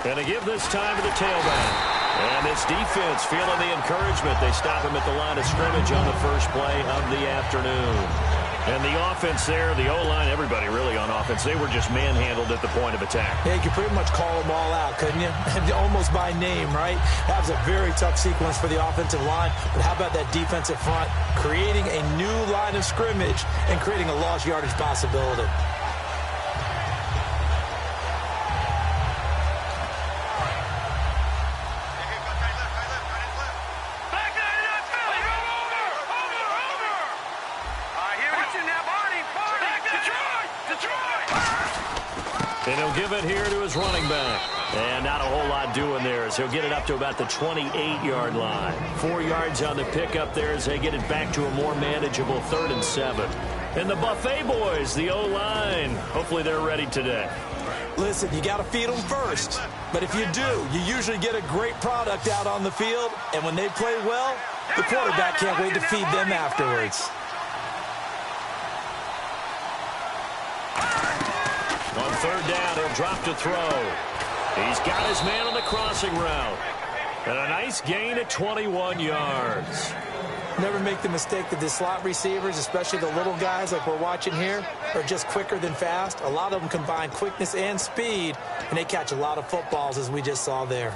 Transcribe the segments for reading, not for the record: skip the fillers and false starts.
And they give this time to the tailback. And this defense feeling the encouragement. They stop him at the line of scrimmage on the first play of the afternoon. And the offense there, the O-line, everybody really on offense, they were just manhandled at the point of attack. Yeah, you could pretty much call them all out, couldn't you? Almost by name, right? That was a very tough sequence for the offensive line. But how about that defensive front? Creating a new line of scrimmage and creating a lost yardage possibility. And he'll give it here to his running back. And not a whole lot doing there as he'll get it up to about the 28-yard line. 4 yards on the pickup there as they get it back to a more manageable 3rd and 7. And the Buffet boys, the O-line, hopefully they're ready today. Listen, you got to feed them first. But if you do, you usually get a great product out on the field. And when they play well, the quarterback can't wait to feed them afterwards. On 3rd down, he'll drop to throw. He's got his man on the crossing route. And a nice gain at 21 yards. Never make the mistake that the slot receivers, especially the little guys like we're watching here, are just quicker than fast. A lot of them combine quickness and speed, and they catch a lot of footballs, as we just saw there.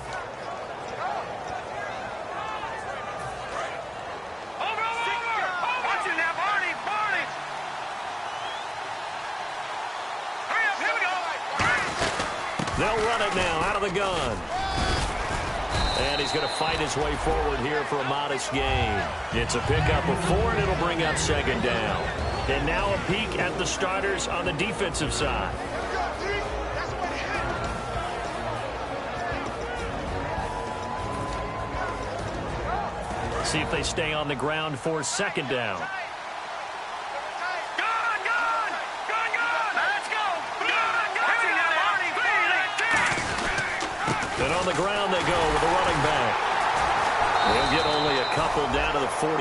They'll run it now out of the gun. And he's going to fight his way forward here for a modest gain. It's a pickup of 4, and it'll bring up 2nd down. And now a peek at the starters on the defensive side. See if they stay on the ground for 2nd down. And on the ground they go with a running back. They'll get only a couple down to the 44.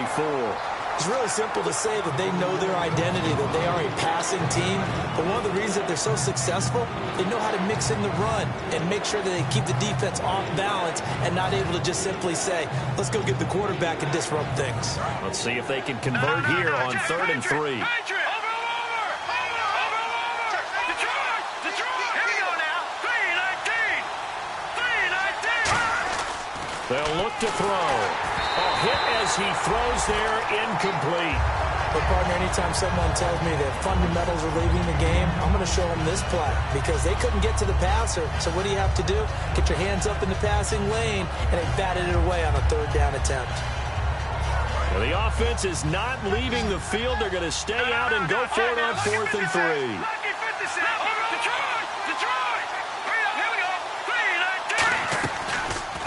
It's really simple to say that they know their identity, that they are a passing team. But one of the reasons that they're so successful, they know how to mix in the run and make sure that they keep the defense off balance and not able to just simply say, let's go get the quarterback and disrupt things. Let's see if they can convert here on 3rd and 3. They'll look to throw. A hit as he throws there, incomplete. But, partner, anytime someone tells me that fundamentals are leaving the game, I'm going to show them this play because they couldn't get to the passer. So what do you have to do? Get your hands up in the passing lane, and they batted it away on a 3rd down attempt. Now, the offense is not leaving the field. They're going to stay out and go for it on 4th and 3.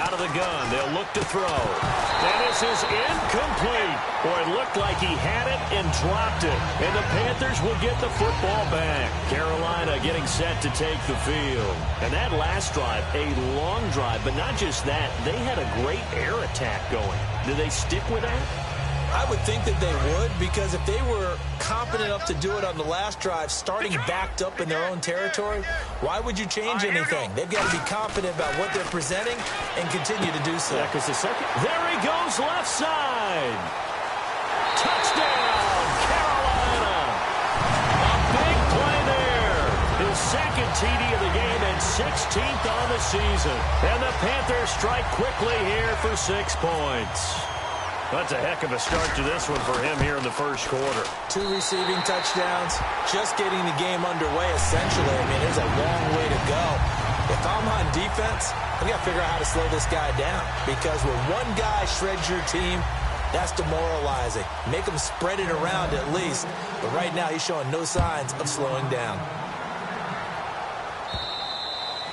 Out of the gun, they'll look to throw. And this is incomplete. Boy, it looked like he had it and dropped it. And the Panthers will get the football back. Carolina getting set to take the field. And that last drive, a long drive, but not just that. They had a great air attack going. Do they stick with that? I would think that they would, because if they were competent enough to do it on the last drive, starting backed up in their own territory, why would you change anything? They've got to be confident about what they're presenting and continue to do so. Yeah, because the second, there he goes left side. Touchdown, Carolina. A big play there. His 2nd TD of the game and 16th on the season. And the Panthers strike quickly here for 6 points. That's a heck of a start to this one for him here in the first quarter. 2 receiving touchdowns, just getting the game underway, essentially. I mean, there's a long way to go. If I'm on defense, I've got to figure out how to slow this guy down, because when one guy shreds your team, that's demoralizing. Make him spread it around at least. But right now, he's showing no signs of slowing down.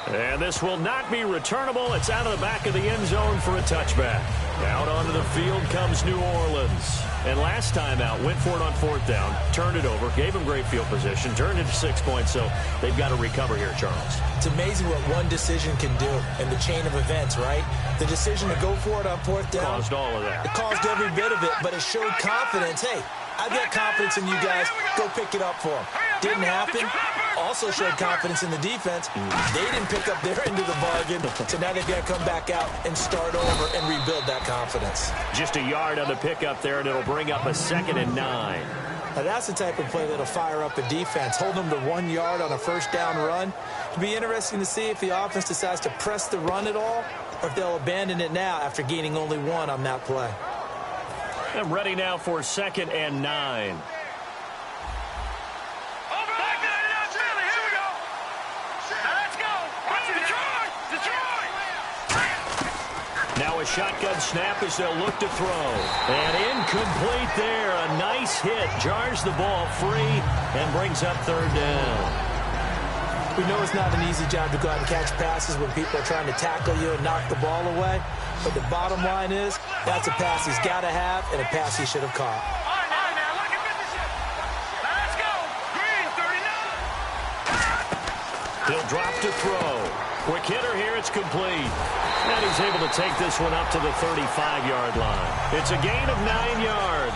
And this will not be returnable. It's out of the back of the end zone for a touchback. Out onto the field comes New Orleans. And last time out, went for it on 4th down, turned it over, gave him great field position, turned it to 6 points, so they've got to recover here, Charles. It's amazing what one decision can do in the chain of events, right? The decision to go for it on 4th down. Caused all of that. It caused every bit of it, but it showed confidence. Hey, I've got confidence in you guys. Go pick it up for them. Didn't happen. also showed confidence in the defense. They didn't pick up their end of the bargain, so now they've got to come back out and start over and rebuild that confidence. Just a yard on the pickup there, and it'll bring up a 2nd and 9. Now that's the type of play that'll fire up a defense, hold them to 1 yard on a first down run. It'll be interesting to see if the offense decides to press the run at all, or if they'll abandon it now after gaining only 1 on that play. I'm ready now for 2nd and 9. Now a shotgun snap as they'll look to throw. And incomplete there. A nice hit. Jars the ball free and brings up 3rd down. We know it's not an easy job to go out and catch passes when people are trying to tackle you and knock the ball away. But the bottom line is, that's a pass he's got to have and a pass he should have caught. He'll drop to throw. Quick hitter here, it's complete. And he's able to take this one up to the 35-yard line. It's a gain of 9 yards.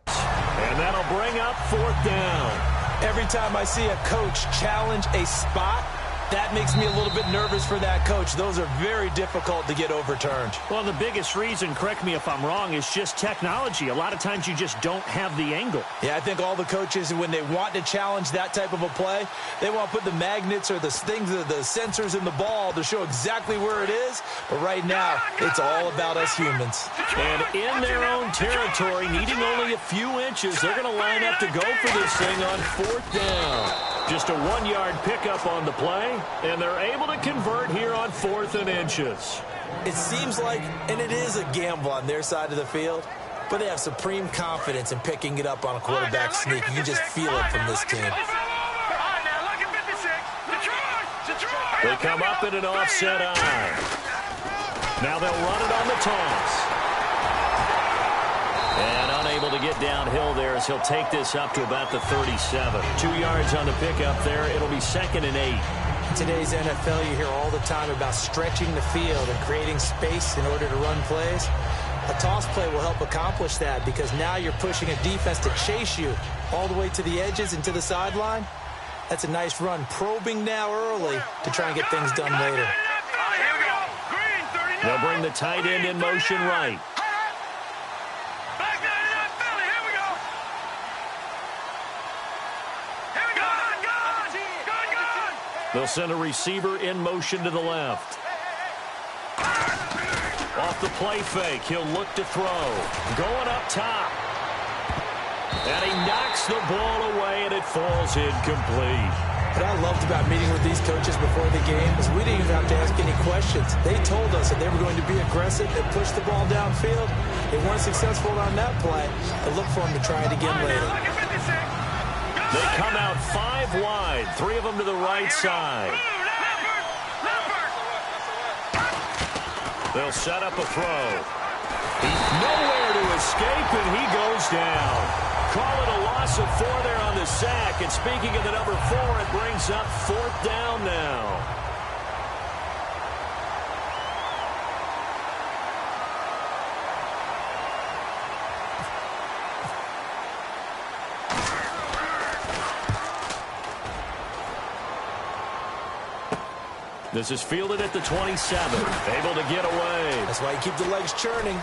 And that'll bring up 4th down. Every time I see a coach challenge a spot, that makes me a little bit nervous for that coach. Those are very difficult to get overturned. Well, the biggest reason, correct me if I'm wrong, is just technology. A lot of times you just don't have the angle. Yeah, I think all the coaches, when they want to challenge that type of a play, they want to put the magnets or the things, the sensors in the ball to show exactly where it is. But right now, it's all about us humans. And in their own territory, needing only a few inches, they're going to line up to go for this thing on 4th down. Just a 1-yard pickup on the play, and they're able to convert here on 4th and inches. It seems like, and it is a gamble on their side of the field, but they have supreme confidence in picking it up on a quarterback sneak. You can just feel it from this team. They come up in an offset eye. Now they'll run it on the toss. And unable to get downhill there as he'll take this up to about the 37. 2 yards on the pickup there. It'll be 2nd and 8. In today's NFL, you hear all the time about stretching the field and creating space in order to run plays. A toss play will help accomplish that because now you're pushing a defense to chase you all the way to the edges and to the sideline. That's a nice run, probing now early to try and get things done later. They'll bring the tight end in motion right. They'll send a receiver in motion to the left. Off the play fake, he'll look to throw. Going up top. And he knocks the ball away, and it falls incomplete. What I loved about meeting with these coaches before the game is we didn't even have to ask any questions. They told us that they were going to be aggressive and push the ball downfield. They weren't successful on that play, but look for them to try it again later. They come out 5 wide, 3 of them to the right side. They'll set up a throw. He's nowhere to escape, and he goes down. Call it a loss of 4 there on the sack. And speaking of the number 4, it brings up 4th down now. This is fielded at the 27. Able to get away. That's why you keep the legs churning.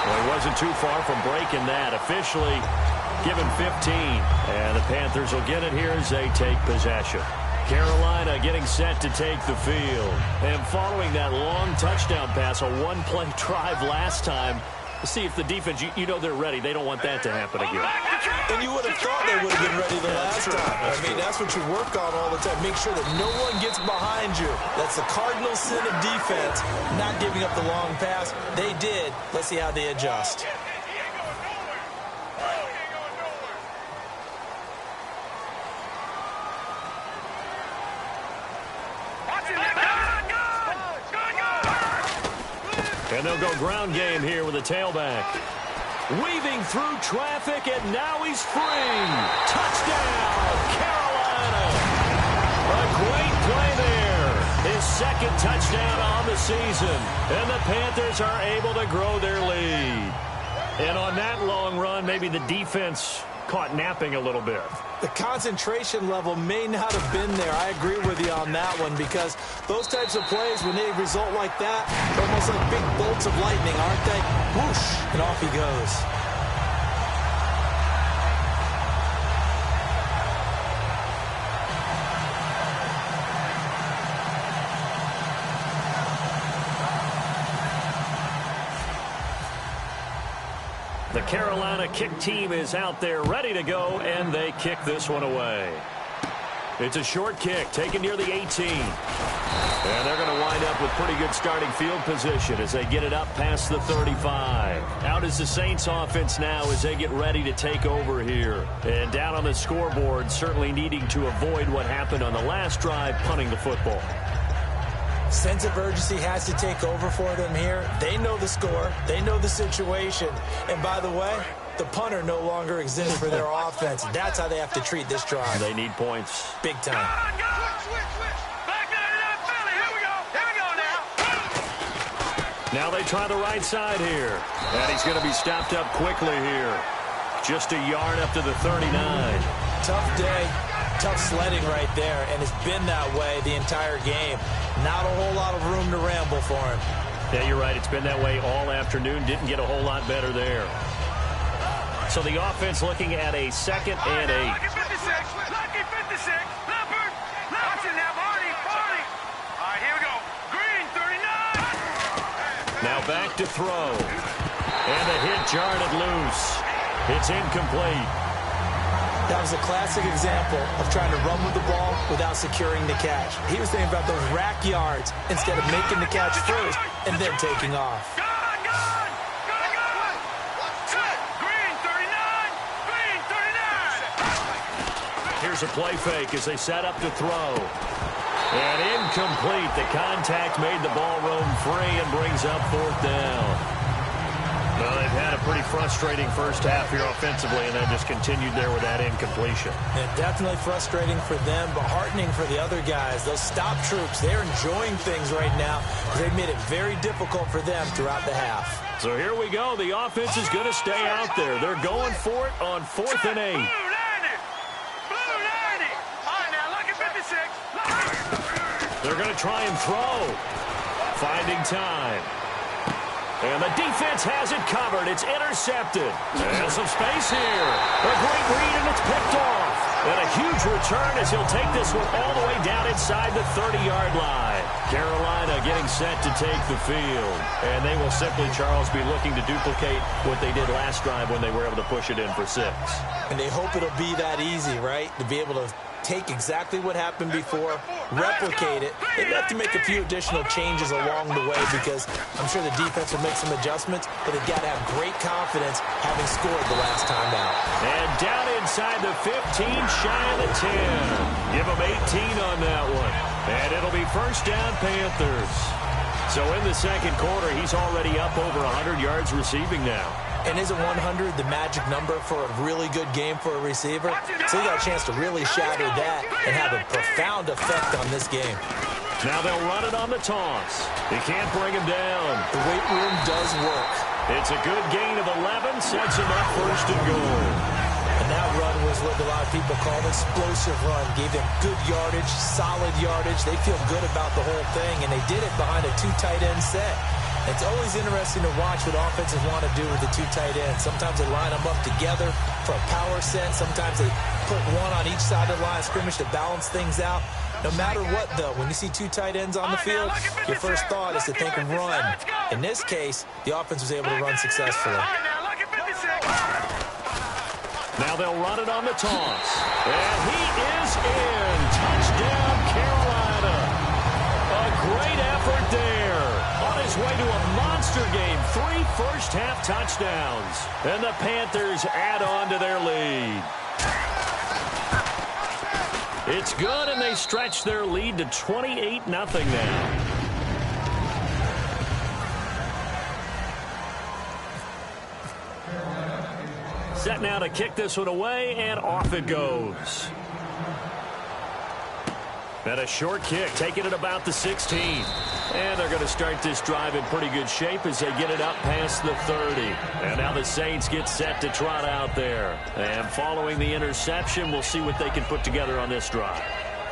Well, he wasn't too far from breaking that. Officially given 15. And the Panthers will get it here as they take possession. Carolina getting set to take the field. And following that long touchdown pass, a one-play drive last time, to see if the defense, you know they're ready. They don't want that to happen again. And you would have thought they would have been ready the last time. I mean, that's what you work on all the time. Make sure that no one gets behind you. That's the cardinal sin of defense, not giving up the long pass. They did. Let's see how they adjust. And they'll go ground game here with a tailback. Weaving through traffic, and now he's free. Touchdown, Carolina. A great play there. His second touchdown on the season. And the Panthers are able to grow their lead. And on that long run, maybe the defense caught napping a little bit. The concentration level may not have been there. I agree with you on that one, because those types of plays, when they result like that, they're almost like big bolts of lightning, aren't they? Whoosh, and off he goes. The Carolina kick team is out there ready to go, and they kick this one away. It's a short kick taken near the 18. And they're going to wind up with pretty good starting field position as they get it up past the 35. Out is the Saints offense now as they get ready to take over here. And down on the scoreboard, certainly needing to avoid what happened on the last drive, punting the football. Sense of urgency has to take over for them here. They know the score. They know the situation. And by the way, the punter no longer exists for their offense. That's how they have to treat this drive. They need points. Big time. Now they try the right side here. And he's going to be stopped up quickly here. Just a yard up to the 39. Tough day. Tough sledding right there, and it's been that way the entire game. Not a whole lot of room to ramble for him. Yeah, you're right. It's been that way all afternoon. Didn't get a whole lot better there. So the offense looking at a 2nd and 8. Lucky 56. Lucky 56. Leopard. Watching now, Barney. All right, here we go. Green, 39. Now back to throw. And the hit jarred it loose. It's incomplete. That was a classic example of trying to run with the ball without securing the catch. He was thinking about those rack yards instead of making the catch first and then taking off. Green, 39. Green, 39. Here's a play fake as they set up to throw. And incomplete. The contact made the ball roam free and brings up 4th down. Well, they've had a pretty frustrating first half here offensively, and then just continued there with that incompletion. Yeah, definitely frustrating for them, but heartening for the other guys. Those stop troops, they're enjoying things right now because they've made it very difficult for them throughout the half. So here we go. The offense is going to stay out there. They're going for it on 4th and 8. Blue 90. Blue 90. All right, now, lucky 56. They're going to try and throw. Finding time. And the defense has it covered. It's intercepted. And some space here. A great read, and it's picked off. And a huge return as he'll take this one all the way down inside the 30-yard line. Carolina getting set to take the field. And they will simply, Charles, be looking to duplicate what they did last drive when they were able to push it in for 6. And they hope it'll be that easy, right? To be able to take exactly what happened before, replicate it. They have to make a few additional changes along the way because I'm sure the defense will make some adjustments, but they've got to have great confidence having scored the last time out. And down inside the 15, shy of the 10. Give them 18 on that one. And it'll be 1st down Panthers. So in the 2nd quarter, he's already up over 100 yards receiving now. And isn't 100 the magic number for a really good game for a receiver? So you got a chance to really shatter that and have a profound effect on this game. Now they'll run it on the toss. They can't bring him down. The weight room does work. It's a good gain of 11, sets him up 1st and goal. And that run was what a lot of people call an explosive run. Gave them good yardage, solid yardage. They feel good about the whole thing, and they did it behind a 2 tight end set. It's always interesting to watch what offenses want to do with the 2 tight ends. Sometimes they line them up together for a power set. Sometimes they put one on each side of the line of scrimmage to balance things out. No matter what, though, when you see 2 tight ends on the field, your first thought is to think of run. In this case, the offense was able to run successfully. Now they'll run it on the toss. And he is in. Touchdown, Carolina. A great effort there. On his way to a monster game. 3 first-half touchdowns. And the Panthers add on to their lead. It's good, and they stretch their lead to 28-0 now. Set now to kick this one away, and off it goes. And a short kick, taking it about the 16. And they're going to start this drive in pretty good shape as they get it up past the 30. And now the Saints get set to trot out there. And following the interception, we'll see what they can put together on this drive.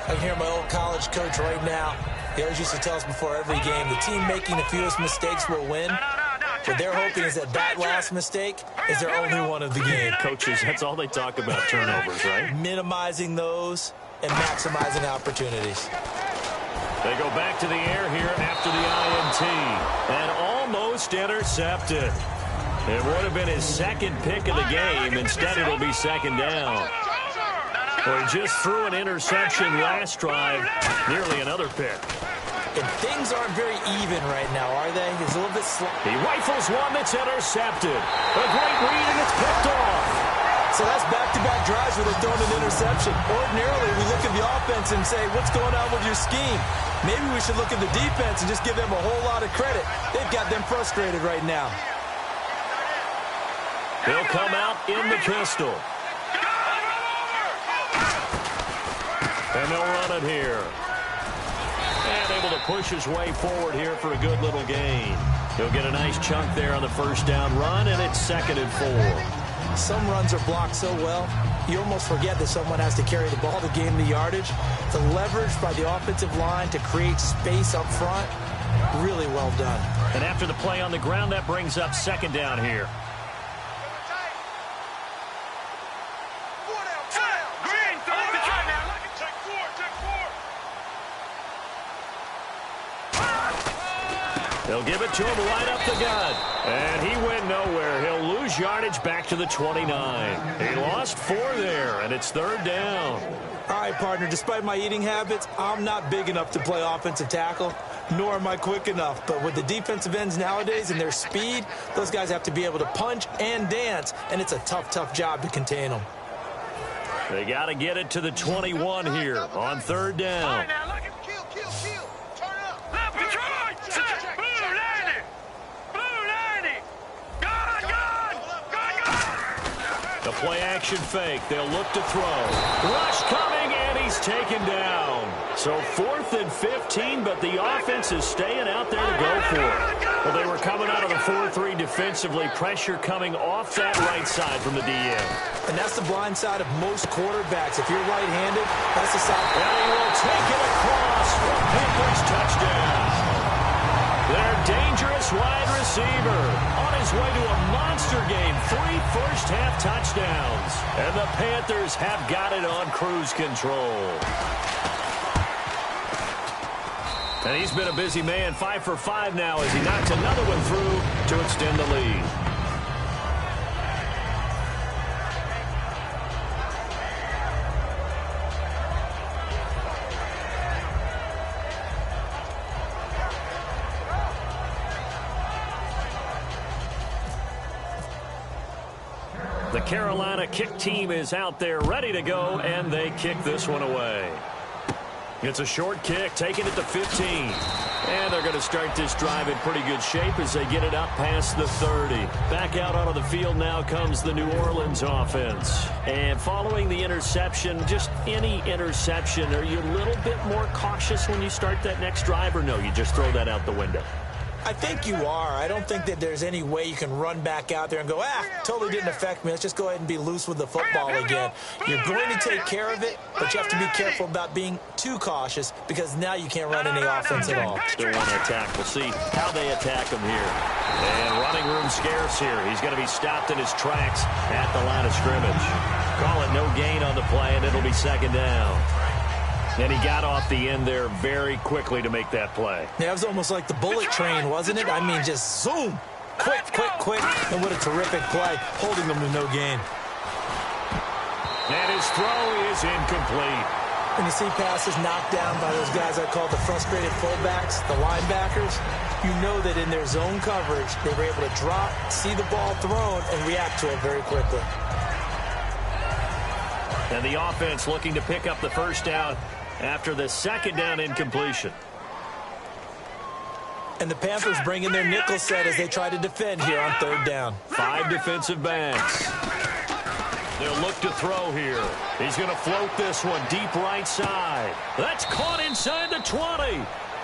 I can hear my old college coach right now. He always used to tell us before every game, the team making the fewest mistakes will win. What they're hoping is that last mistake is their only one of the game. Coaches, that's all they talk about, turnovers, right? Minimizing those and maximizing opportunities. They go back to the air here after the INT. And almost intercepted. It would have been his second pick of the game. Instead, it'll be second down. Well, he just threw an interception last drive. Nearly another pick. And things aren't very even right now, are they? He's a little bit slow. He rifles one that's intercepted. A great read, and it's picked off. So that's back-to-back drives where they're throwing an interception. Ordinarily, we look at the offense and say, what's going on with your scheme? Maybe we should look at the defense and just give them a whole lot of credit. They've got them frustrated right now. He'll come out in the pistol. And they'll run it here. And able to push his way forward here for a good little gain. He'll get a nice chunk there on the first down run, and it's 2nd and 4. Some runs are blocked so well, you almost forget that someone has to carry the ball to gain the yardage. The leverage by the offensive line to create space up front, really well done. And after the play on the ground, that brings up 2nd down here. They'll give it to him right up the gut. And he went nowhere. He'll lose yardage back to the 29. He lost 4 there, and it's 3rd down. All right, partner, despite my eating habits, I'm not big enough to play offensive tackle, nor am I quick enough. But with the defensive ends nowadays and their speed, those guys have to be able to punch and dance, and it's a tough, tough job to contain them. They got to get it to the 21 here on 3rd down. The play-action fake. They'll look to throw. Rush coming, and he's taken down. So 4th and 15, but the offense is staying out there to go for it. Well, they were coming out of the 4-3 defensively. Pressure coming off that right side from the DN. And that's the blind side of most quarterbacks. If you're right-handed, that's the side. And he will take it across for Panthers touchdown. Their dangerous wide receiver on his way to a monster game. 3 first-half touchdowns. And the Panthers have got it on cruise control. And he's been a busy man. 5 for 5 now as he knocks another one through to extend the lead. The Carolina kick team is out there ready to go, and they kick this one away. It's a short kick, taking it to 15. And they're going to start this drive in pretty good shape as they get it up past the 30. Back out onto the field now comes the New Orleans offense. And following the interception, just any interception, are you a little bit more cautious when you start that next drive, or no, you just throw that out the window? I think you are. I don't think that there's any way you can run back out there and go, totally didn't affect me. Let's just go ahead and be loose with the football again. You're going to take care of it, but you have to be careful about being too cautious because now you can't run any offense at all. Still want to attack. We'll see how they attack him here. And running room scarce here. He's going to be stopped in his tracks at the line of scrimmage. Call it no gain on the play, and it'll be 2nd down. And he got off the end there very quickly to make that play. Yeah, it was almost like the bullet train, wasn't it? I mean, just zoom. Quick, quick, quick. And what a terrific play, holding them to no gain. And his throw is incomplete. When you see passes knocked down by those guys I call the frustrated fullbacks, the linebackers, you know that in their zone coverage, they were able to drop, see the ball thrown, and react to it very quickly. And the offense looking to pick up the first down after the 2nd down incompletion. And the Panthers bring in their nickel set as they try to defend here on 3rd down. 5 defensive backs. They'll look to throw here. He's going to float this one deep right side. That's caught inside the 20.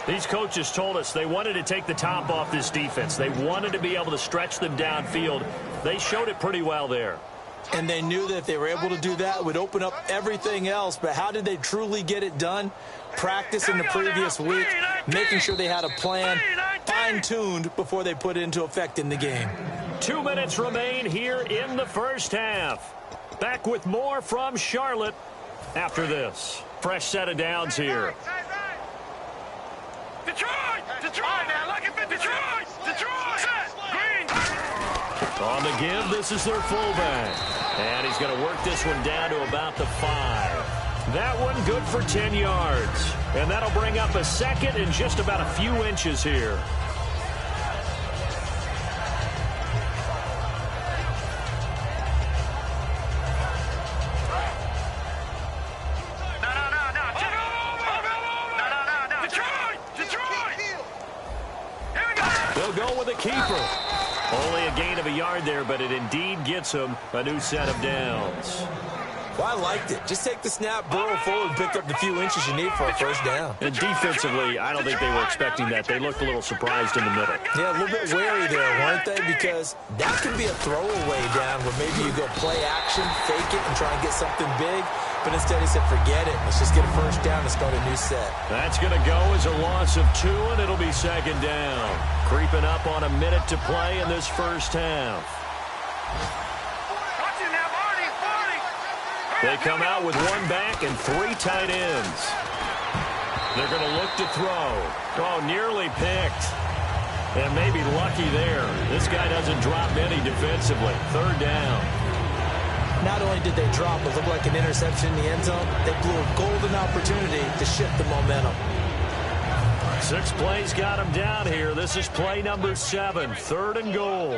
These coaches told us they wanted to take the top off this defense. They wanted to be able to stretch them downfield. They showed it pretty well there. And they knew that if they were able to do that, it would open up everything else. But how did they truly get it done? Practice in the previous week, making sure they had a plan, fine-tuned before they put it into effect in the game. 2 minutes remain here in the first half. Back with more from Charlotte after this. Fresh set of downs here. Detroit! Detroit! Now look at Detroit! Detroit! Green! On the give, this is their fullback. And he's going to work this one down to about the 5. That one good for 10 yards. And that'll bring up a second and just about a few inches here. They'll go with a keeper. Only a gain of a yard there, but it indeed gets him a new set of downs. Well, I liked it. Just take the snap, burrow forward, pick up the few inches you need for a first down. And defensively, I don't think they were expecting that. They looked a little surprised in the middle. Yeah, a little bit wary there, weren't they? Because that could be a throwaway down where maybe you go play action, fake it, and try and get something big. But instead he said, forget it. Let's just get a first down and start a new set. That's going to go as a loss of 2, and it'll be second down. Creeping up on a minute to play in this first half. They come out with 1 back and 3 tight ends. They're going to look to throw. Oh, nearly picked. And maybe lucky there. This guy doesn't drop any defensively. Third down. Not only did they drop, it looked like an interception in the end zone, they blew a golden opportunity to shift the momentum. 6 plays got him down here. This is play number 7, 3rd and goal.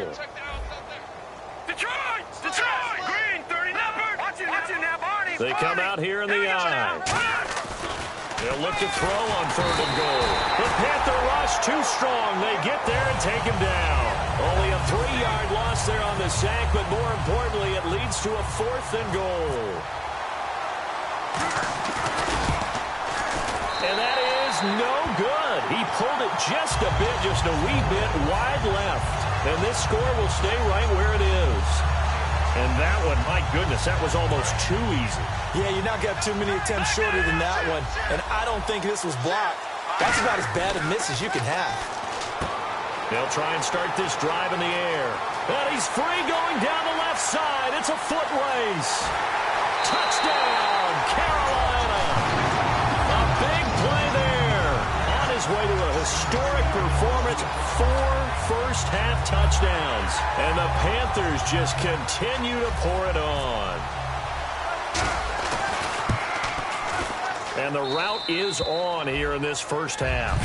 Detroit! Detroit! Green, 30 number! Watch it now, Barney! They come out here in the eye. They'll look to throw on 3rd and goal. The Panther rush too strong. They get there and take him down. Only a 3-yard loss there on the sack, but more importantly, it leads to a 4th and goal. And that is no good. He pulled it just a bit, just a wee bit wide left. And this score will stay right where it is. And that one, my goodness, that was almost too easy. Yeah, you're not got too many attempts shorter than that one. And I don't think this was blocked. That's about as bad a miss as you can have. They'll try and start this drive in the air. And he's free going down the left side. It's a foot race. Touchdown, Carolina. A big play there. On his way to a historic performance. 4 first-half touchdowns. And the Panthers just continue to pour it on. And the route is on here in this first half.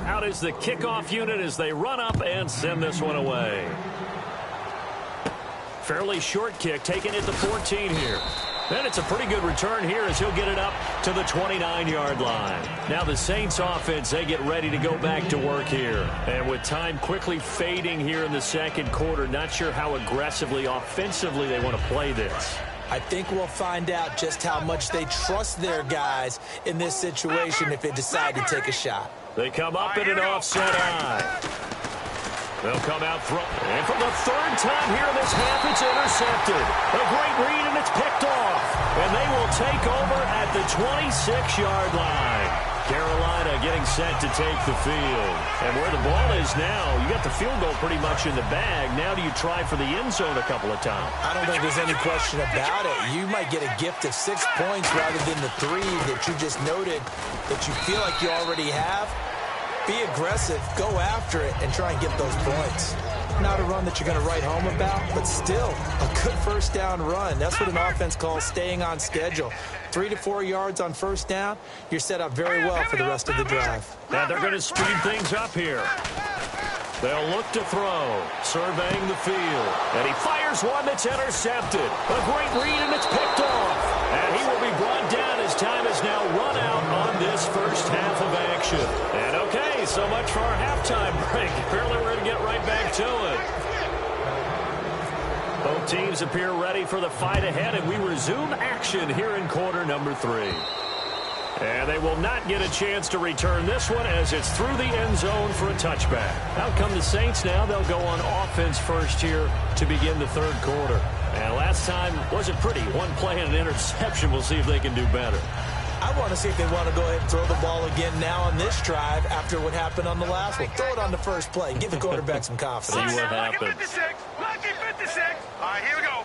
Out is the kickoff unit as they run up and send this one away. Fairly short kick, taken at the 14 here. And it's a pretty good return here as he'll get it up to the 29-yard line. Now the Saints offense, they get ready to go back to work here. And with time quickly fading here in the second quarter, not sure how aggressively, offensively they want to play this. I think we'll find out just how much they trust their guys in this situation if they decide to take a shot. They come up in an offset eye. They'll come out front. And for the 3rd time here in this half, it's intercepted. A great read, and it's picked off. And they will take over at the 26-yard line. Carolina getting set to take the field. And where the ball is now, you got the field goal pretty much in the bag. Now do you try for the end zone a couple of times? I don't think there's any question about it. You might get a gift of 6 points rather than the 3 that you just noted that you feel like you already have. Be aggressive, go after it, and try and get those points. Not a run that you're going to write home about, but still a good first down run. That's what an offense calls staying on schedule. 3 to 4 yards on first down, you're set up very well for the rest of the drive. Now they're going to speed things up here. They'll look to throw, surveying the field. And he fires one that's intercepted. A great read, and it's picked off. And he will be brought down as time has now run out on this first half of action. And okay, so much for our halftime break. Apparently we're going to get right back to it. Both teams appear ready for the fight ahead, and we resume action here in quarter number 3. And they will not get a chance to return this one as it's through the end zone for a touchback. Out come the Saints now. They'll go on offense first here to begin the third quarter. And last time wasn't pretty. One play and an interception. We'll see if they can do better. I want to see if they want to go ahead and throw the ball again now on this drive after what happened on the last one. Throw it on the first play. Give the quarterback some confidence. See what happens. Lucky 56. Lucky 56. All right, here we go.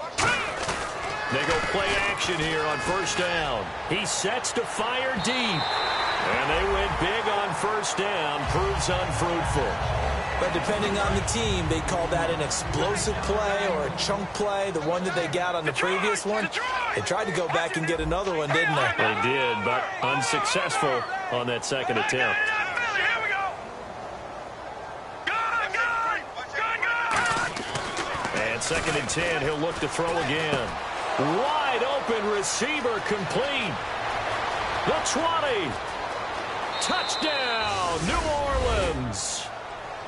They go play action here on first down. He sets to fire deep. And they went big on first down. Proves unfruitful. But depending on the team, they call that an explosive play or a chunk play, the one that they got on the previous one. They tried to go back and get another one, didn't they? They did, but unsuccessful on that second attempt. Here we go. And 2nd and 10, he'll look to throw again. Wide open receiver complete. The 20. Touchdown, New Orleans.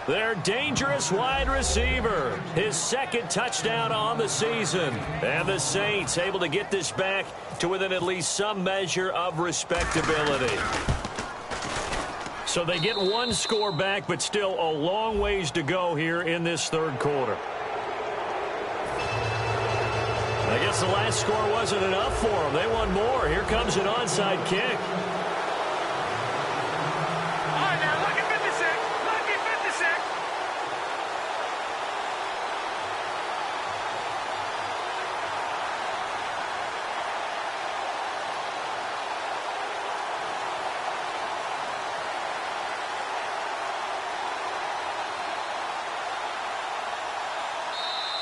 Their dangerous wide receiver. His 2nd touchdown on the season. And the Saints able to get this back to within at least some measure of respectability. So they get one score back, but still a long ways to go here in this third quarter. I guess the last score wasn't enough for them. They want more. Here comes an onside kick. All right, now, lucky 56. Lucky 56.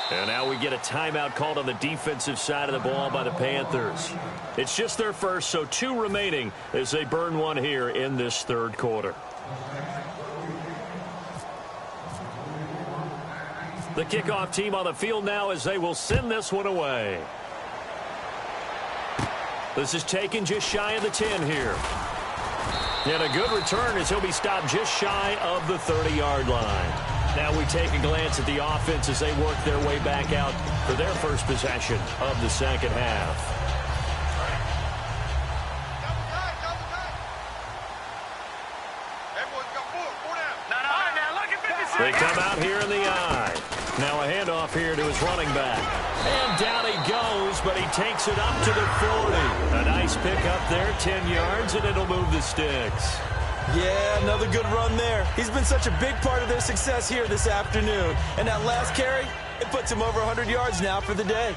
And now we get a timeout called on the defensive side of the ball by the Panthers. It's just their first, so 2 remaining as they burn one here in this third quarter. The kickoff team on the field now as they will send this one away. This is taken just shy of the 10 here. And a good return as he'll be stopped just shy of the 30-yard line. Now we take a glance at the offense as they work their way back out for their first possession of the second half. They come out here in the eye. Now a handoff here to his running back. And down he goes, but he takes it up to the 40. A nice pick up there, 10 yards, and it'll move the sticks. Yeah, another good run there. He's been such a big part of their success here this afternoon. And that last carry, it puts him over 100 yards now for the day.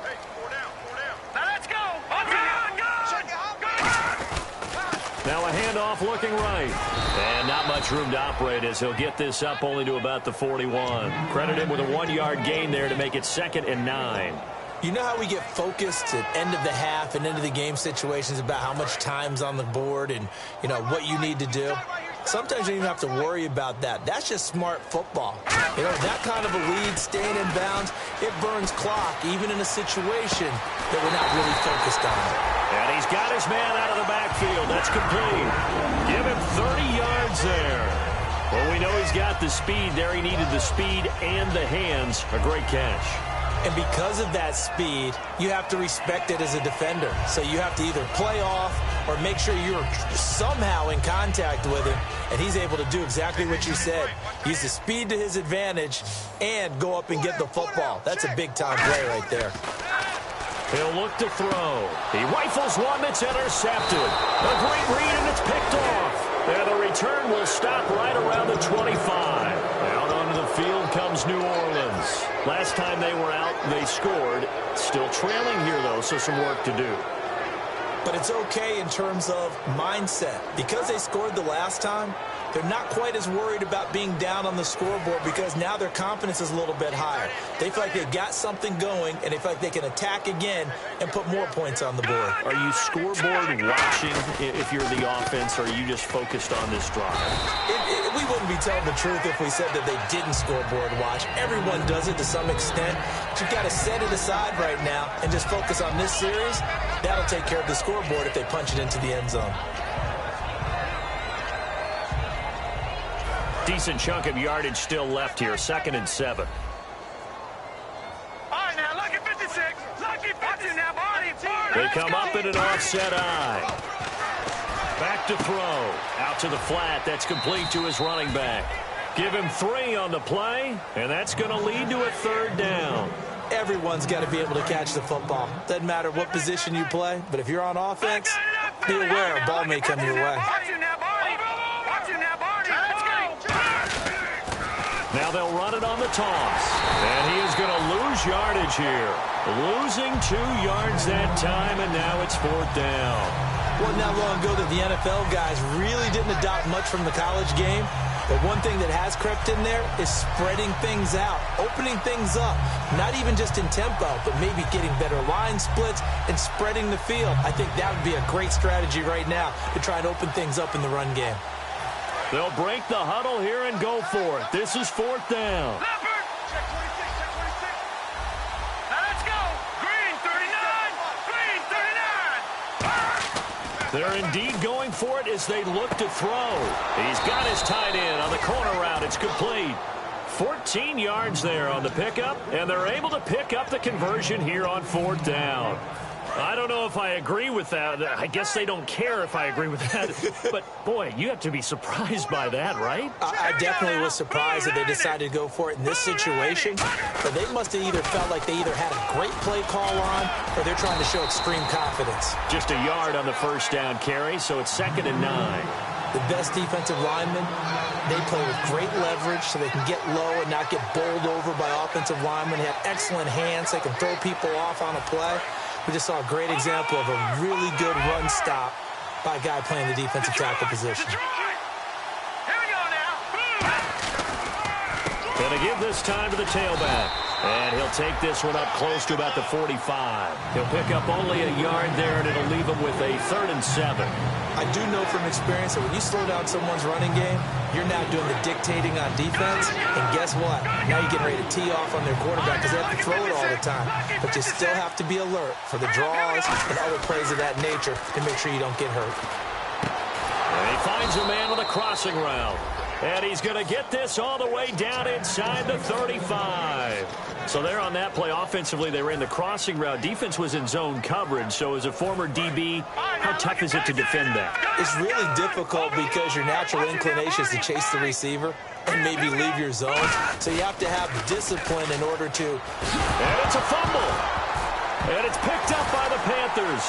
Hey, 4 down, 4 down. Now let's go. Now a handoff looking right. And not much room to operate as he'll get this up only to about the 41. Credit him with a 1-yard gain there to make it 2nd and 9. You know how we get focused at end of the half and end of the game situations about how much time's on the board and, you know, what you need to do? Sometimes you don't even have to worry about that. That's just smart football. You know, that kind of a lead, staying in bounds, it burns clock, even in a situation that we're not really focused on. And he's got his man out of the backfield. That's complete. Give him 30 yards there. Well, we know he's got the speed there. He needed the speed and the hands. A great catch. And because of that speed, you have to respect it as a defender. So you have to either play off or make sure you're somehow in contact with him. And he's able to do exactly what you said. Use the speed to his advantage and go up and get the football. That's a big-time play right there. He'll look to throw. He rifles one that's intercepted. A great read, and it's picked off. And the return will stop right around the 25. Out onto the field comes New Orleans. Last time they were out, they scored. Still trailing here, though, so some work to do. But it's okay in terms of mindset. Because they scored the last time, they're not quite as worried about being down on the scoreboard because now their confidence is a little bit higher. They feel like they've got something going, and they feel like they can attack again and put more points on the board. Are you scoreboard watching if you're the offense, or are you just focused on this drive? we wouldn't be telling the truth if we said that they didn't scoreboard watch. Everyone does it to some extent. But you've got to set it aside right now and just focus on this series. That'll take care of the scoreboard if they punch it into the end zone. Decent chunk of yardage still left here. 2nd and 7. All right, now, lucky 56. Lucky 56. Now, Barney. They come up in an offset eye. Back to throw. Out to the flat. That's complete to his running back. Give him 3 on the play, and that's going to lead to a 3rd down. Everyone's got to be able to catch the football. Doesn't matter what position you play, but if you're on offense, be aware a ball may come your way. Now they'll run it on the toss. And he is going to lose yardage here. Losing 2 yards that time, and now it's 4th down. Wasn't that long ago that the NFL guys really didn't adopt much from the college game. But one thing that has crept in there is spreading things out, opening things up, not even just in tempo, but maybe getting better line splits and spreading the field. I think that would be a great strategy right now to try and open things up in the run game. They'll break the huddle here and go for it. This is 4th down. Leopard. Check 26, check 26. Now let's go. Green 39. Green 39. They're indeed going for it as they look to throw. He's got his tight end on the corner route. It's complete. 14 yards there on the pickup, and they're able to pick up the conversion here on 4th down. I don't know if I agree with that. I guess they don't care if I agree with that. But, boy, you have to be surprised by that, right? I definitely was surprised that they decided to go for it in this situation. But they must have either felt like they either had a great play call on or they're trying to show extreme confidence. Just a yard on the 1st down carry, so it's 2nd and 9. The best defensive linemen, they play with great leverage so they can get low and not get bowled over by offensive linemen. They have excellent hands. They can throw people off on a play. We just saw a great example of a really good run stop by a guy playing the defensive tackle position. Here we go now. Gonna give this time to the tailback. And he'll take this one up close to about the 45. He'll pick up only a yard there, and it'll leave him with a 3rd and 7. I do know from experience that when you slow down someone's running game, you're now doing the dictating on defense. And guess what? Now you're getting ready to tee off on their quarterback because they have to throw it all the time. But you still have to be alert for the draws and other plays of that nature to make sure you don't get hurt. And he finds a man with a crossing route. And he's going to get this all the way down inside the 35. So there on that play, offensively, they ran the crossing route. Defense was in zone coverage. So as a former DB, how tough is it to defend that? It's really difficult because your natural inclination is to chase the receiver and maybe leave your zone. So you have to have discipline in order to. And it's a fumble. And it's picked up by the Panthers.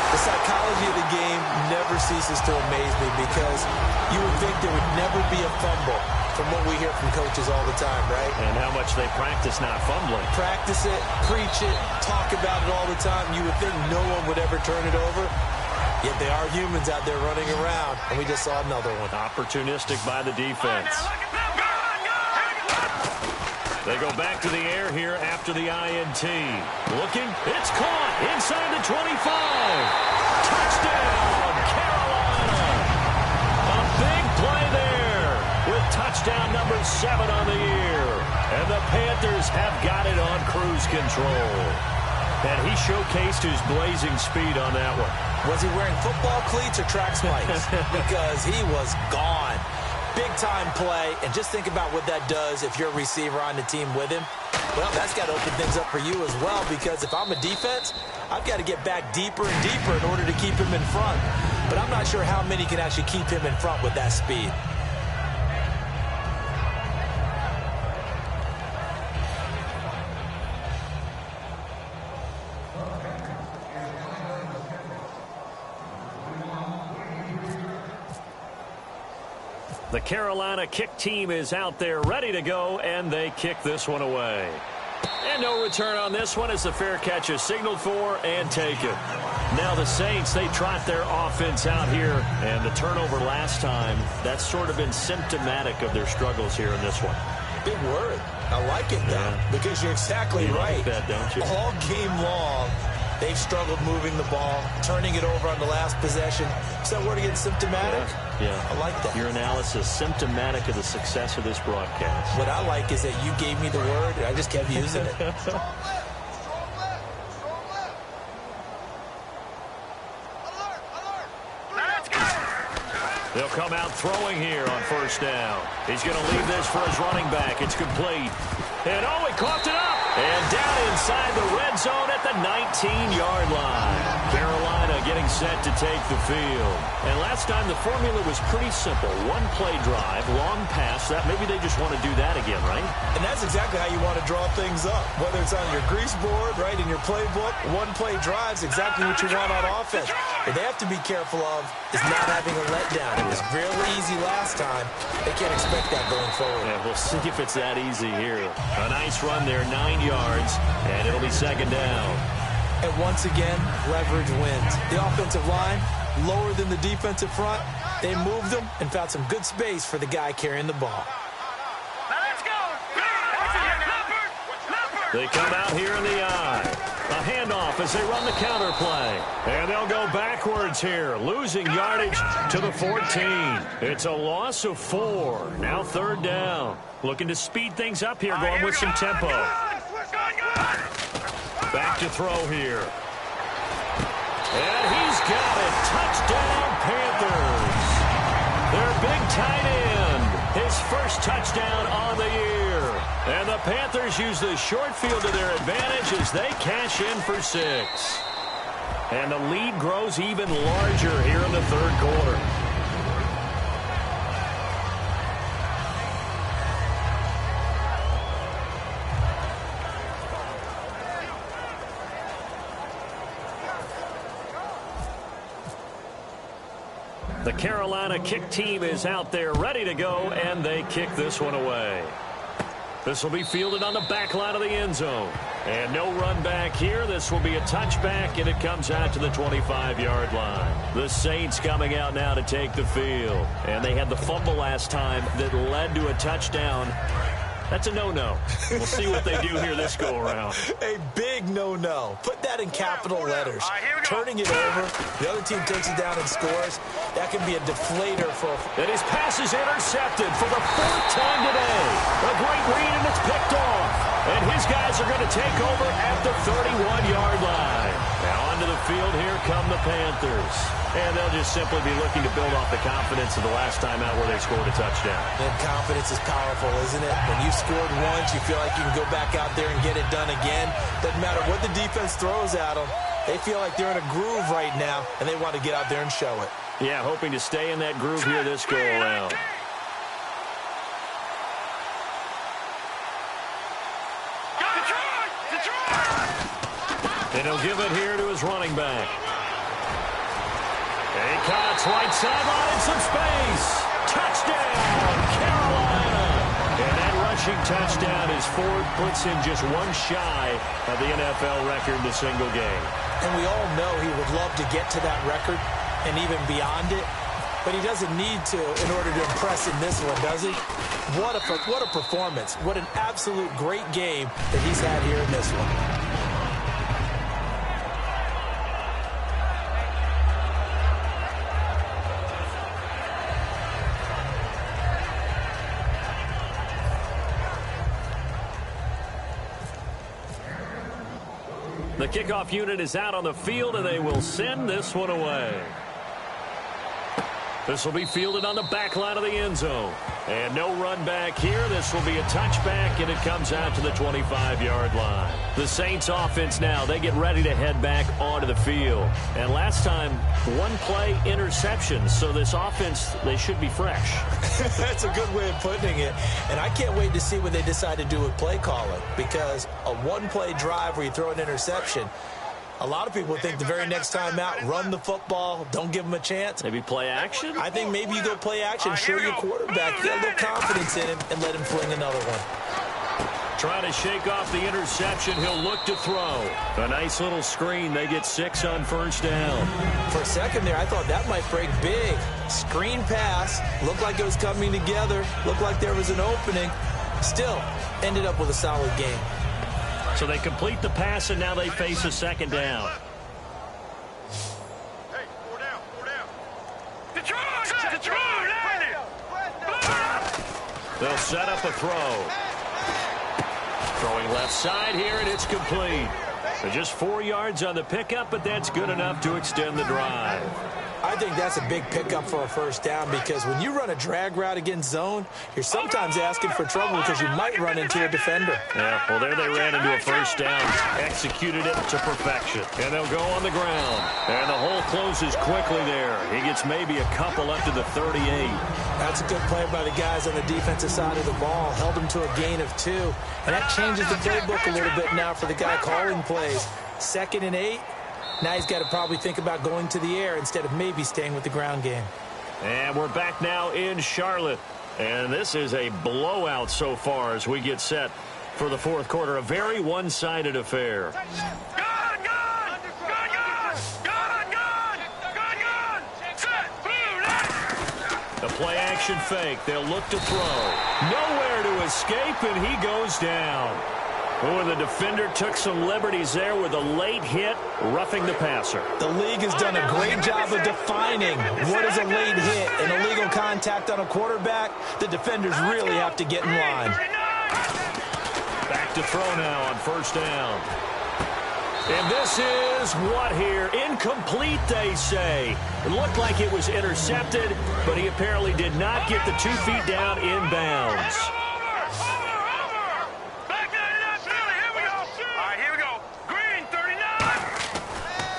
The psychology of the game never ceases to amaze me because you would think there would never be a fumble from what we hear from coaches all the time, right? And how much they practice not fumbling. Practice it, preach it, talk about it all the time. You would think no one would ever turn it over. Yet they are humans out there running around, and we just saw another one. Opportunistic by the defense. They go back to the air here after the INT. Looking, it's caught inside the 25. Touchdown, Carolina. A big play there with touchdown number 7 on the year. And the Panthers have got it on cruise control. And he showcased his blazing speed on that one. Was he wearing football cleats or track spikes? Because he was gone. Big-time play, and just think about what that does if you're a receiver on the team with him. Well, that's got to open things up for you as well, because if I'm a defense, I've got to get back deeper and deeper in order to keep him in front. But I'm not sure how many can actually keep him in front with that speed. The Carolina kick team is out there ready to go, and they kick this one away. And no return on this one as the fair catch is signaled for and taken. Now the Saints, they trot their offense out here, and the turnover last time, that's sort of been symptomatic of their struggles here in this one. Big word. I like it, though, because you're exactly right. Like that, don't you? All game long, They've struggled moving the ball, turning it over on the last possession. Is that word again, symptomatic? Yeah. I like that. Your analysis, symptomatic of the success of this broadcast. What I like is that you gave me the word, and I just kept using it. They'll come out throwing here on first down. He's going to leave this for his running back. It's complete. And he coughed it up. And down inside the red zone at the 19-yard line. Carolina getting set to take the field. And last time the formula was pretty simple. One-play drive, long pass. That maybe they just want to do that again, right? And that's exactly how you want to draw things up. Whether it's on your grease board, right, in your playbook, one-play drive is exactly what you want on offense. What they have to be careful of is not having a letdown. It was really easy last time. They can't expect that going forward. Yeah, we'll see if it's that easy here. A nice run there, 9 yards, and it'll be second down. And once again, leverage wins. The offensive line, lower than the defensive front. They moved them and found some good space for the guy carrying the ball. Now let's go. They come out here in the eye. A handoff as they run the counter play. And they'll go backwards here, losing yardage to the 14. It's a loss of 4. Now third down. Looking to speed things up here, going with some tempo. Back to throw here. And he's got it. Touchdown, Panthers. Their big tight end. His first touchdown on the year. And the Panthers use the short field to their advantage as they cash in for 6. And the lead grows even larger here in the third quarter. The Carolina kick team is out there ready to go, and they kick this one away. This will be fielded on the back line of the end zone. And no run back here. This will be a touchback, and it comes out to the 25-yard line. The Saints coming out now to take the field. And they had the fumble last time that led to a touchdown. That's a no-no. We'll see what they do here this go-around. A big no-no. Put that in capital letters. Turning it over, the other team takes it down and scores. That can be a deflator for... And his pass is intercepted for the 4th time today. A great read, and it's picked off. And his guys are going to take over at the 31-yard line. Now onto the field, here come the Panthers. And they'll just simply be looking to build off the confidence of the last time out where they scored a touchdown. And confidence is powerful, isn't it? When you scored once, you feel like you can go back out there and get it done again. Doesn't matter what the defense throws at them. They feel like they're in a groove right now, and they want to get out there and show it. Yeah, hoping to stay in that groove here this go-around. And he'll give it here to his running back. He cuts right sideline in some space. Touchdown, Carolina. And that rushing touchdown is Ford puts him just one shy of the NFL record in a single game. And we all know he would love to get to that record and even beyond it. But he doesn't need to in order to impress in this one, does he? What a performance. What an absolute great game that he's had here in this one. The kickoff unit is out on the field, and they will send this one away. This will be fielded on the back line of the end zone. And no run back here. This will be a touchback, and it comes out to the 25-yard line. The Saints offense now, they get ready to head back onto the field. And last time, one play interception. So this offense, they should be fresh. That's a good way of putting it. And I can't wait to see what they decide to do with play calling. Because a one-play drive where you throw an interception, a lot of people think the very next time out, run the football, don't give them a chance. Maybe play action? I think maybe you go play action, show your quarterback, get a little confidence in him, and let him fling another one. Trying to shake off the interception. He'll look to throw. A nice little screen. They get 6 on first down. For a second there, I thought that might break big. Screen pass. Looked like it was coming together. Looked like there was an opening. Still, ended up with a solid game. So they complete the pass, and now they face a second down. They'll set up a throw. Throwing left side here, and it's complete. Just 4 yards on the pickup, but that's good enough to extend the drive. I think that's a big pickup for a first down because when you run a drag route against zone, you're sometimes asking for trouble because you might run into a defender. Yeah, well, there they ran into a first down. Executed it to perfection. And they'll go on the ground. And the hole closes quickly there. He gets maybe a couple up to the 38. That's a good play by the guys on the defensive side of the ball. Held them to a gain of 2. And that changes the playbook a little bit now for the guy calling plays. 2nd and 8. Now he's got to probably think about going to the air instead of maybe staying with the ground game. And we're back now in Charlotte. And this is a blowout so far as we get set for the fourth quarter. A very one-sided affair. Gun, gun! Gun, gun! Gun, gun! Gun, gun! Set! Blue, left! The play-action fake. They'll look to throw. Nowhere to escape, and he goes down. Oh, and the defender took some liberties there with a late hit, roughing the passer. The league has done a great job of defining what is a late hit. An illegal contact on a quarterback, the defenders really have to get in line. Back to throw now on first down. And this is what here? Incomplete, they say. It looked like it was intercepted, but he apparently did not get the 2 feet down inbounds.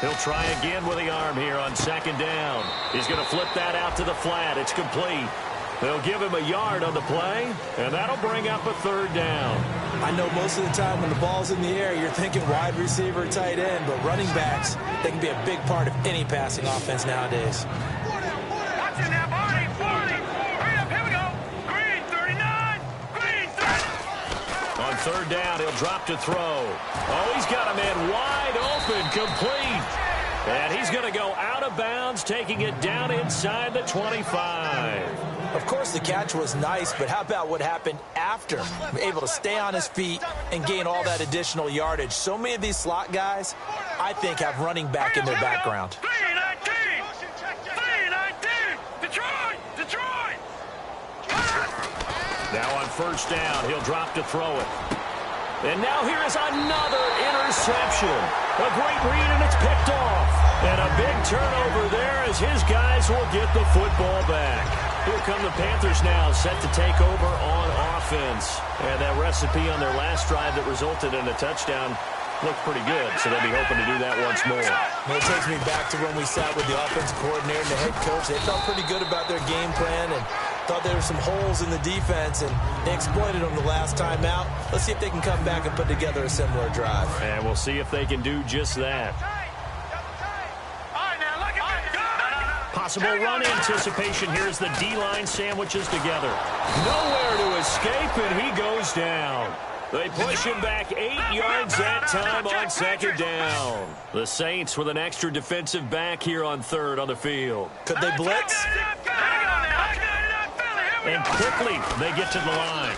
He'll try again with the arm here on second down. He's going to flip that out to the flat. It's complete. They'll give him a yard on the play, and that'll bring up a third down. I know most of the time when the ball's in the air, you're thinking wide receiver, tight end, but running backs, they can be a big part of any passing offense nowadays. Watch it now, Barney, Barney. Hurry up, here we go. Green, 39. Green, 30. On third down, he'll drop to throw. Oh, he's got a man wide open, complete. And he's going to go out of bounds, taking it down inside the 25. Of course, the catch was nice, but how about what happened after? Able to stay on his feet and gain all that additional yardage. So many of these slot guys, I think, have running back in their background. 319. 319. Detroit. Detroit. Now on first down, he'll drop to throw it. And now here is another interception. A great read, and it's picked off. And a big turnover there as his guys will get the football back. Here come the Panthers now, set to take over on offense. And that recipe on their last drive that resulted in a touchdown looked pretty good, so they'll be hoping to do that once more. It takes me back to when we sat with the offensive coordinator and the head coach. They felt pretty good about their game plan and thought there were some holes in the defense, and they exploited them the last time out. Let's see if they can come back and put together a similar drive. And we'll see if they can do just that. Possible run anticipation. Here's the D-line sandwiches together. Nowhere to escape, and he goes down. They push him back 8 yards that time on second down. The Saints with an extra defensive back here on third on the field. Could they blitz? And quickly they get to the line.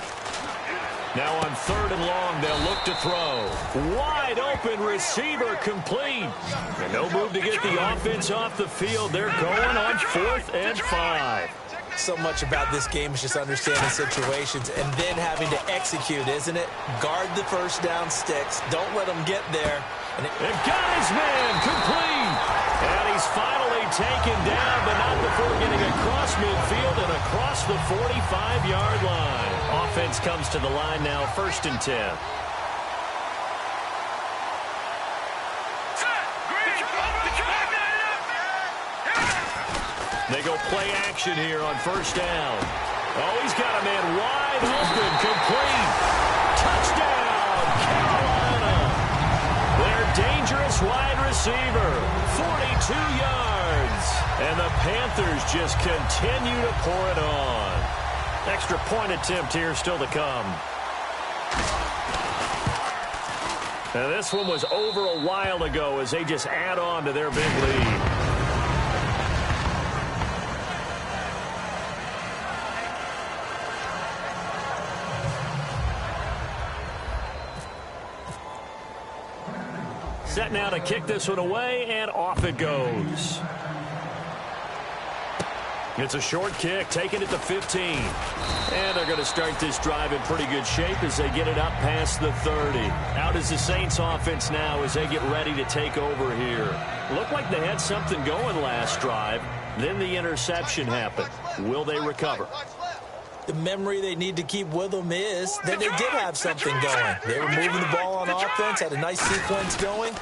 Now on third and long, they'll look to throw. Wide open receiver, complete. And no move to get the offense off the field. They're going on 4th and 5. So much about this game is just understanding situations and then having to execute, isn't it? Guard the first down sticks. Don't let them get there. And got his man, complete. And he's finally taken down, but not before getting across midfield and across the 45-yard line. Offense comes to the line now, 1st and 10. They go play action here on first down. Oh, he's got a man wide open, complete. Touchdown, Carolina. Their dangerous wide receiver, 42 yards. And the Panthers just continue to pour it on. Extra point attempt here still to come. Now this one was over a while ago as they just add on to their big lead. Set now to kick this one away, and off it goes. It's a short kick, taking it to 15. And they're going to start this drive in pretty good shape as they get it up past the 30. Out is the Saints offense now as they get ready to take over here. Looked like they had something going last drive. Then the interception happened. Will they recover? The memory they need to keep with them is that they did have something going. They were moving the ball on offense, had a nice sequence going.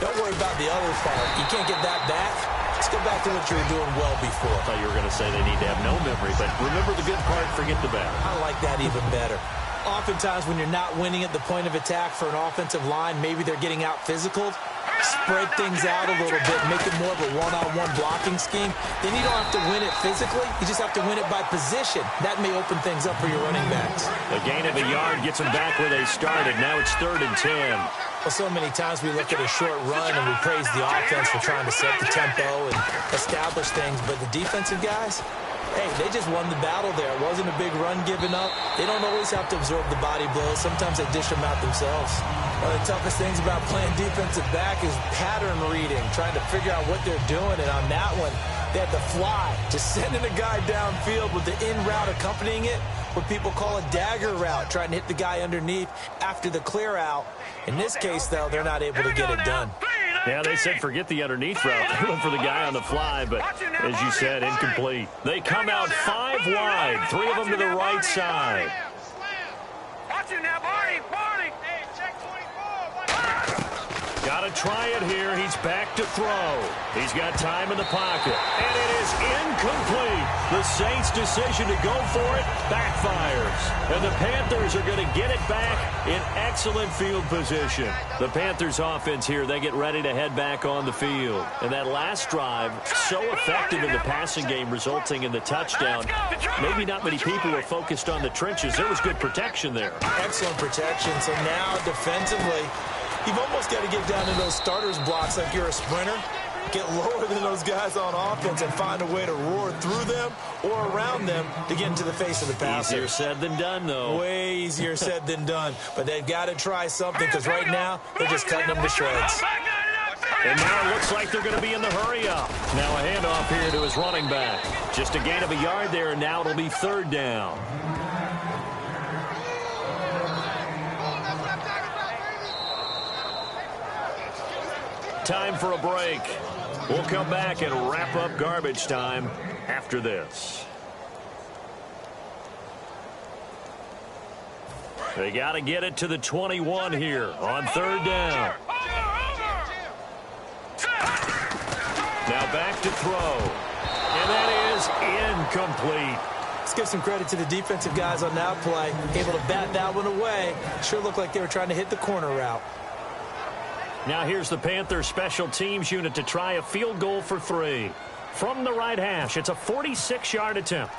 Don't worry about the other part. You can't get that back. Let's go back to what you were doing well before. I thought you were going to say they need to have no memory, but remember the good part, forget the bad. I like that even better. Oftentimes when you're not winning at the point of attack for an offensive line, maybe they're getting out physical. Spread things out a little bit, make it more of a one-on-one blocking scheme. Then you don't have to win it physically. You just have to win it by position. That may open things up for your running backs. A gain of a yard gets them back where they started. Now it's 3rd and 10. Well, so many times we look at a short run and we praise the offense for trying to set the tempo and establish things, but the defensive guys, hey, they just won the battle there. It wasn't a big run given up. They don't always have to absorb the body blows. Sometimes they dish them out themselves. One of the toughest things about playing defensive back is pattern reading, trying to figure out what they're doing. And on that one, they had the fly, just sending a guy downfield with the in route accompanying it, what people call a dagger route, trying to hit the guy underneath after the clear out. In this case, though, they're not able to get it done. Yeah, they said forget the underneath route. They went for the guy on the fly, but as you said, incomplete. They come out 5 wide, 3 of them to the right side. Watch it now, Barney. Got to try it here. He's back to throw. He's got time in the pocket. And it is incomplete. The Saints' decision to go for it backfires. And the Panthers are going to get it back in excellent field position. The Panthers' offense here, they get ready to head back on the field. And that last drive, so effective in the passing game, resulting in the touchdown. Maybe not many people were focused on the trenches. There was good protection there. Excellent protection. So now defensively, you've almost got to get down to those starters blocks like you're a sprinter. Get lower than those guys on offense and find a way to roar through them or around them to get into the face of the passer. Easier said than done, though. Way easier said than done. But they've got to try something because right now they're just cutting them to shreds. And now it looks like they're going to be in the hurry-up. Now a handoff here to his running back. Just a gain of a yard there, and now it'll be 3rd down. Time for a break. We'll come back and wrap up garbage time after this. They got to get it to the 21 here on 3rd down. Now back to throw. And that is incomplete. Let's give some credit to the defensive guys on that play. Able to bat that one away. Sure looked like they were trying to hit the corner route. Now here's the Panthers special teams unit to try a field goal for 3. From the right hash, it's a 46-yard attempt.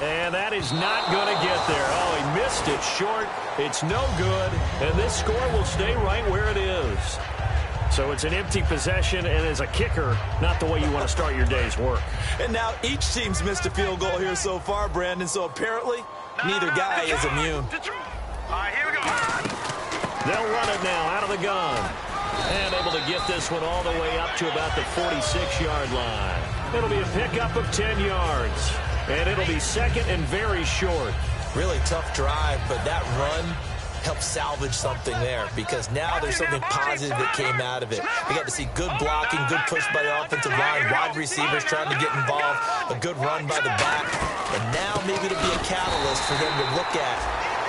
And that is not going to get there. Oh, he missed it short. It's no good. And this score will stay right where it is. So it's an empty possession, and as a kicker, not the way you want to start your day's work. And now each team's missed a field goal here so far, Brandon. So apparently, neither guy is immune. All right, here we go. They'll run it now out of the gun. And able to get this one all the way up to about the 46-yard line. It'll be a pickup of 10 yards. And it'll be 2nd and very short. Really tough drive, but that run helped salvage something there because now there's something positive that came out of it. We got to see good blocking, good push by the offensive line, wide receivers trying to get involved, a good run by the back. And now maybe it'll be a catalyst for them to look at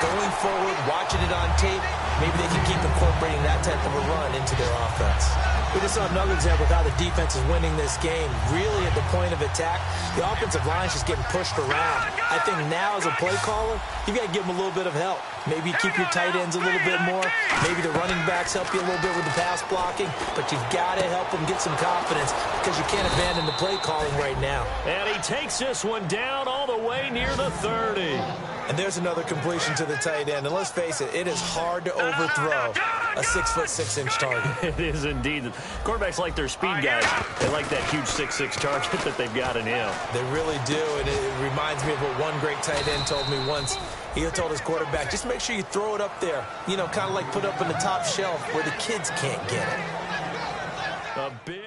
going forward, watching it on tape. Maybe they can keep incorporating that type of a run into their offense. We just saw another example of how the defense is winning this game. Really at the point of attack, the offensive line is just getting pushed around. I think now as a play caller, you've got to give them a little bit of help. Maybe keep your tight ends a little bit more. Maybe the running backs help you a little bit with the pass blocking. But you've got to help them get some confidence because you can't abandon the play calling right now. And he takes this one down all the way near the 30. And there's another completion to the tight end. And let's face it, it is hard to overthrow a 6'6" target. It is indeed. Quarterbacks like their speed guys. They like that huge 6'6" target that they've got in him. They really do. And it reminds me of what one great tight end told me once. He told his quarterback, just make sure you throw it up there. You know, kind of like put up in the top shelf where the kids can't get it. A big